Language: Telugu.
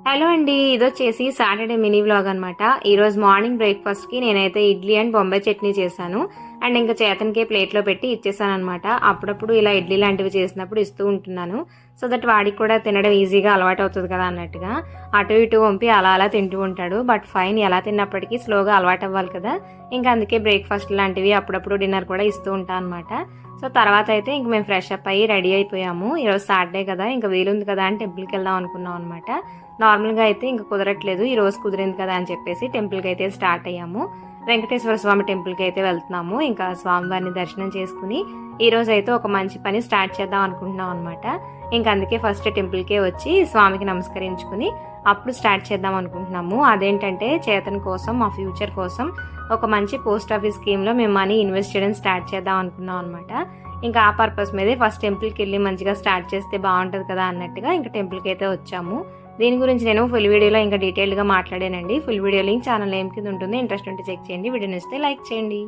హలో అండి, ఇదొచ్చేసి సాటర్డే మినీ వ్లాగ్ అనమాట. ఈరోజు మార్నింగ్ బ్రేక్ఫాస్ట్కి నేనైతే ఇడ్లీ అండ్ బొంబాయి చట్నీ చేశాను. అండ్ ఇంకా చేతన్కే ప్లేట్లో పెట్టి ఇచ్చేసాను అనమాట. అప్పుడప్పుడు ఇలా ఇడ్లీ లాంటివి చేసినప్పుడు ఇస్తూ ఉంటున్నాను. సో దట్ వాడికి కూడా తినడం ఈజీగా అలవాటు అవుతుంది కదా అన్నట్టుగా. అటు ఇటు వంపి అలా అలా తింటూ ఉంటాడు. బట్ ఫైన్, ఎలా తిన్నప్పటికీ స్లోగా అలవాటు అవ్వాలి కదా. ఇంకా అందుకే బ్రేక్ఫాస్ట్ లాంటివి అప్పుడప్పుడు డిన్నర్ కూడా ఇస్తూ ఉంటాను అనమాట. సో తర్వాత అయితే ఇంక మేము ఫ్రెష్ అప్ అయ్యి రెడీ అయిపోయాము. ఈరోజు సాటర్డే కదా, ఇంకా వీలుంది కదా అని టెంపుల్కి వెళ్దాం అనుకున్నాం అనమాట. నార్మల్గా అయితే ఇంకా కుదరట్లేదు, ఈ రోజు కుదిరింది కదా అని చెప్పేసి టెంపుల్కి అయితే స్టార్ట్ అయ్యాము. వెంకటేశ్వర స్వామి టెంపుల్కి అయితే వెళ్తున్నాము. ఇంకా స్వామివారిని దర్శనం చేసుకుని ఈ రోజు అయితే ఒక మంచి పని స్టార్ట్ చేద్దాం అనుకుంటున్నాం అనమాట. ఇంకా అందుకే ఫస్ట్ టెంపుల్కే వచ్చి స్వామికి నమస్కరించుకుని అప్పుడు స్టార్ట్ చేద్దాం అనుకుంటున్నాము. అదేంటంటే చేతన్ కోసం, మా ఫ్యూచర్ కోసం ఒక మంచి పోస్ట్ ఆఫీస్ స్కీమ్లో మేము మనీ ఇన్వెస్ట్ చేయడం స్టార్ట్ చేద్దాం అనుకున్నాం అనమాట. ఇంకా ఆ పర్పస్ మీదే ఫస్ట్ టెంపుల్కి వెళ్ళి మంచిగా స్టార్ట్ చేస్తే బాగుంటుంది కదా అన్నట్టుగా ఇంకా టెంపుల్కి అయితే వచ్చాము. దీని గురించి నేను ఫుల్ వీడియోలో ఇంకా డీటెయిల్గా మాట్లాడానండి. Full video link channel name కింద ఉంటుంది. ఇంట్రెస్ట్ ఉంటే చెక్ చేయండి. వీడియో నచ్చితే లైక్ చేయండి.